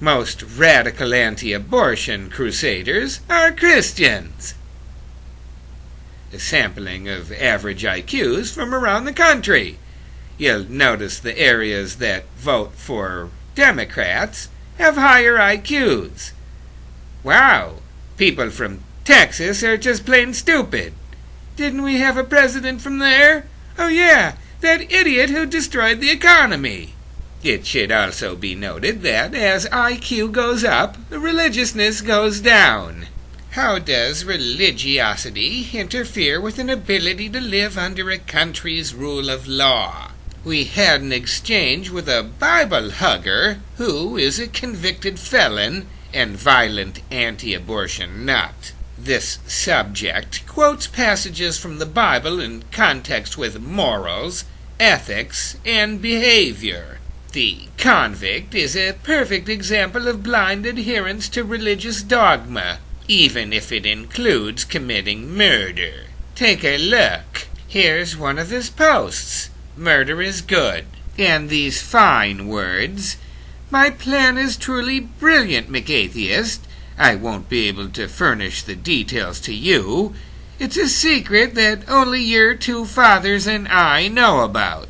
Most radical anti-abortion crusaders are Christians. A sampling of average IQs from around the country. You'll notice the areas that vote for Democrats have higher IQs. Wow, people from Texas are just plain stupid. Didn't we have a president from there? Oh yeah, that idiot who destroyed the economy. It should also be noted that as IQ goes up, religiousness goes down. How does religiosity interfere with an ability to live under a country's rule of law? We had an exchange with a Bible hugger who is a convicted felon and violent anti-abortion nut. This subject quotes passages from the Bible in context with morals, ethics, and behavior. The convict is a perfect example of blind adherence to religious dogma, even if it includes committing murder. Take a look. Here's one of his posts. Murder is good. And these fine words. My plan is truly brilliant, McAtheist. I won't be able to furnish the details to you. It's a secret that only your two fathers and I know about.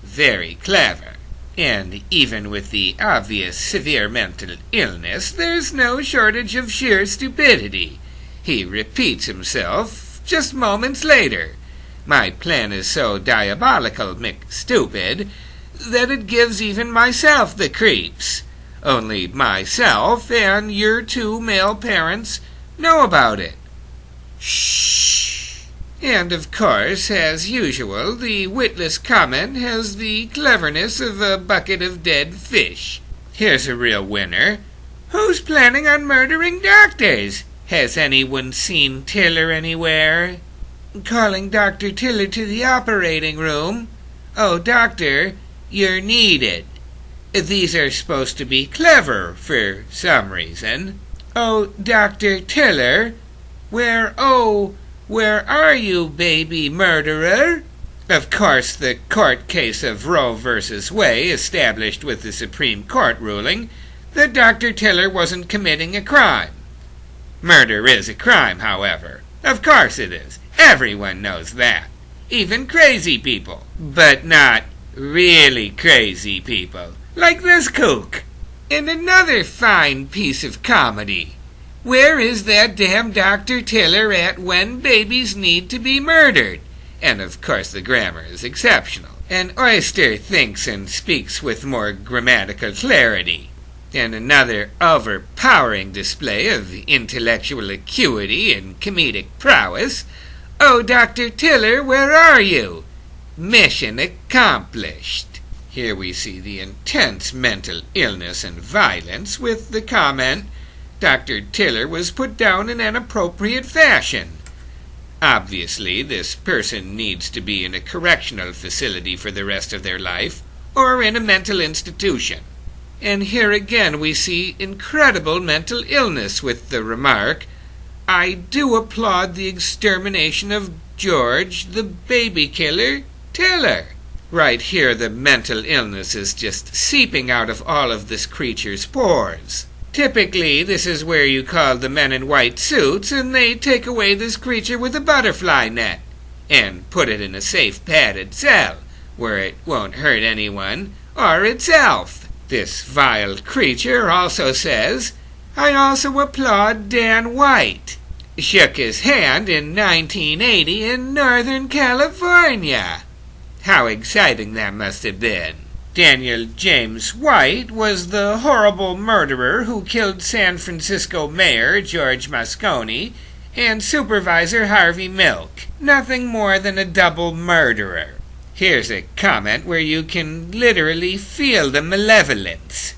Very clever. And even with the obvious severe mental illness, there's no shortage of sheer stupidity. He repeats himself just moments later. My plan is so diabolical, McStupid, that it gives even myself the creeps. Only myself and your two male parents know about it. Shh. And of course, as usual, the witless comment has the cleverness of a bucket of dead fish. Here's a real winner. Who's planning on murdering doctors? Has anyone seen Tiller anywhere? Calling Dr. Tiller to the operating room. Oh, doctor, you're needed. These are supposed to be clever for some reason. Oh, Dr. Tiller, where are you, baby murderer? Of course, the court case of Roe versus Wade established with the Supreme Court ruling that Dr. Tiller wasn't committing a crime. Murder is a crime, however. Of course it is. Everyone knows that. Even crazy people. But not really crazy people. Like this kook. And another fine piece of comedy. Where is that damn Dr. Tiller at when babies need to be murdered? And of course the grammar is exceptional. An oyster thinks and speaks with more grammatical clarity. And another overpowering display of intellectual acuity and comedic prowess. Oh, Dr. Tiller, where are you? Mission accomplished. Here we see the intense mental illness and violence with the comment, Dr. Tiller was put down in an appropriate fashion. Obviously, this person needs to be in a correctional facility for the rest of their life, or in a mental institution. And here again we see incredible mental illness with the remark, I do applaud the extermination of George, the baby killer, Tiller. Right here the mental illness is just seeping out of all of this creature's pores. Typically, this is where you call the men in white suits and they take away this creature with a butterfly net and put it in a safe padded cell where it won't hurt anyone or itself. This vile creature also says, I also applaud Dan White. Shook his hand in 1980 in Northern California. How exciting that must have been. Daniel James White was the horrible murderer who killed San Francisco Mayor George Moscone and Supervisor Harvey Milk. Nothing more than a double murderer. Here's a comment where you can literally feel the malevolence.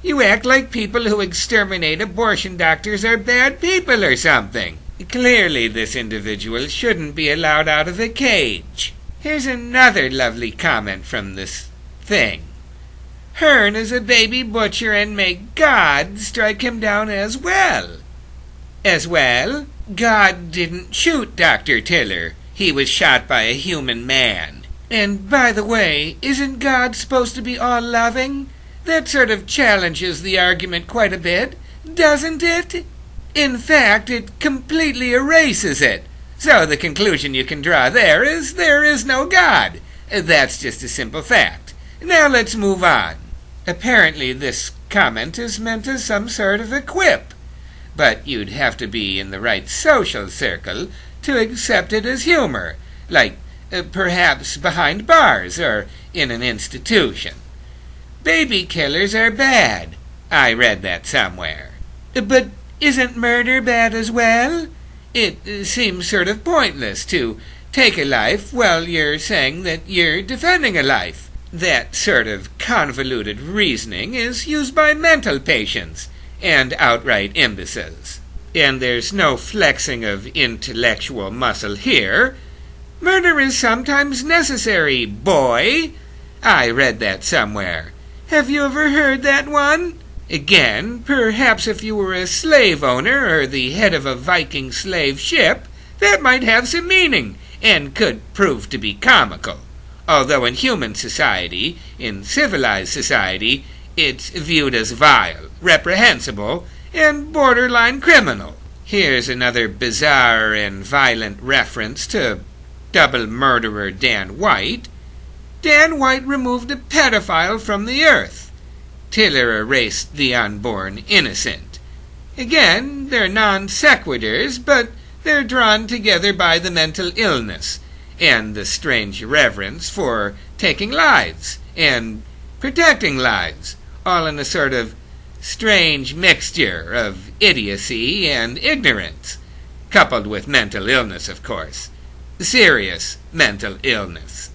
You act like people who exterminate abortion doctors are bad people or something. Clearly this individual shouldn't be allowed out of a cage. Here's another lovely comment from this thing. Hearn is a baby butcher and may God strike him down as well. As well, God didn't shoot Dr. Tiller. He was shot by a human man. And by the way, isn't God supposed to be all-loving? That sort of challenges the argument quite a bit, doesn't it? In fact, it completely erases it. So the conclusion you can draw there is no God. That's just a simple fact. Now let's move on. Apparently this comment is meant as some sort of a quip, but you'd have to be in the right social circle to accept it as humor, like perhaps behind bars or in an institution. Baby killers are bad. I read that somewhere. But isn't murder bad as well? It seems sort of pointless to take a life while you're saying that you're defending a life. That sort of convoluted reasoning is used by mental patients and outright imbeciles. And there's no flexing of intellectual muscle here. Murder is sometimes necessary, boy. I read that somewhere. Have you ever heard that one? Again, perhaps if you were a slave owner or the head of a Viking slave ship, that might have some meaning and could prove to be comical. Although in human society, in civilized society, it's viewed as vile, reprehensible, and borderline criminal. Here's another bizarre and violent reference to double murderer Dan White. Dan White removed a pedophile from the earth. Tiller erased the unborn innocent. Again, they're non sequiturs, but they're drawn together by the mental illness and the strange reverence for taking lives and protecting lives, all in a sort of strange mixture of idiocy and ignorance, coupled with mental illness, of course. Serious mental illness.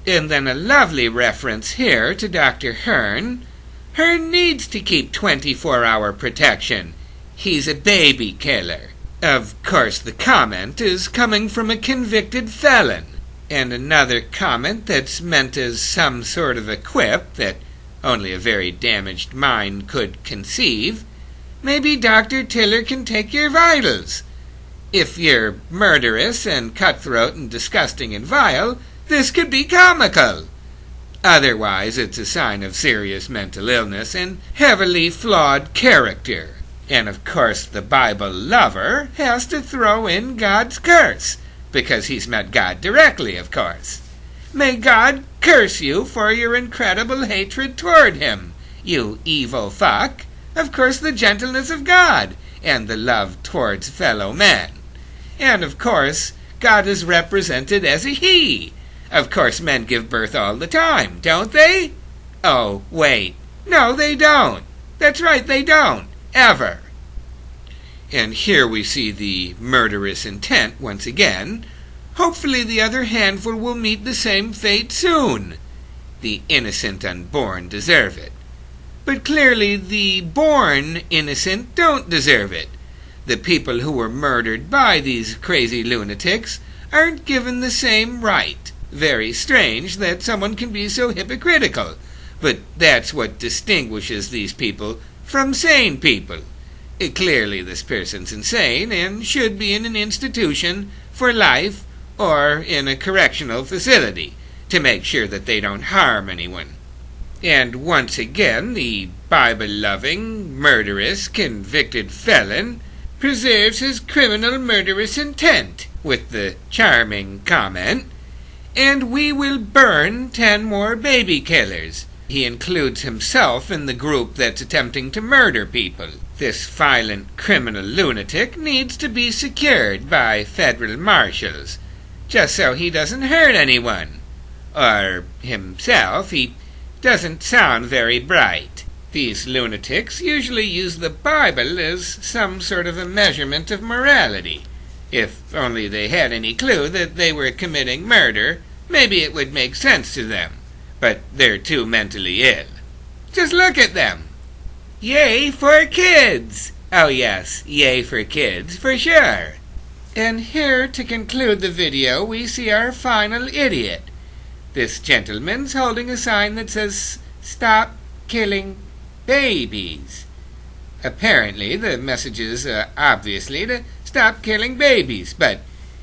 And then a lovely reference here to Dr. Hearn. Hearn needs to keep 24-hour protection. He's a baby killer. Of course, the comment is coming from a convicted felon. And another comment that's meant as some sort of a quip that only a very damaged mind could conceive. Maybe Dr. Tiller can take your vitals. If you're murderous and cutthroat and disgusting and vile, this could be comical. Otherwise, it's a sign of serious mental illness and heavily flawed character. And of course the Bible lover has to throw in God's curse, because he's met God directly, of course. May God curse you for your incredible hatred toward him, you evil fuck. Of course the gentleness of God, and the love towards fellow men. And of course, God is represented as a he. Of course men give birth all the time, don't they? Oh, wait. No, they don't. That's right, they don't. Ever. And here we see the murderous intent once again. Hopefully the other handful will meet the same fate soon. The innocent unborn deserve it. But clearly the born innocent don't deserve it. The people who were murdered by these crazy lunatics aren't given the same right. Very strange that someone can be so hypocritical, but that's what distinguishes these people from sane people. Clearly this person's insane and should be in an institution for life or in a correctional facility to make sure that they don't harm anyone. And once again, the Bible-loving, murderous, convicted felon preserves his criminal murderous intent with the charming comment, "And we will burn 10 more baby killers." He includes himself in the group that's attempting to murder people. This violent criminal lunatic needs to be secured by federal marshals, just so he doesn't hurt anyone. Or himself. He doesn't sound very bright. These lunatics usually use the Bible as some sort of a measurement of morality. If only they had any clue that they were committing murder, maybe it would make sense to them. But they're too mentally ill. Just look at them. Yay for kids! Oh yes, yay for kids, for sure. And here to conclude the video, we see our final idiot. This gentleman's holding a sign that says, "Stop killing babies." Apparently the message is obviously to stop killing babies, but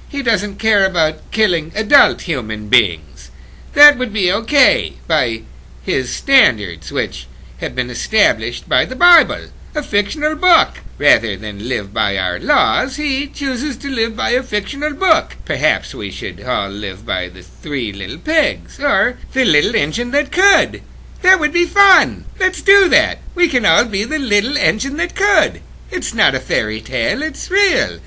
he doesn't care about killing adult human beings. That would be okay by his standards, which have been established by the Bible, a fictional book. Rather than live by our laws, he chooses to live by a fictional book. Perhaps we should all live by the 3 Little Pigs, or the little engine that could. That would be fun. Let's do that. We can all be the little engine that could. It's not a fairy tale, it's real.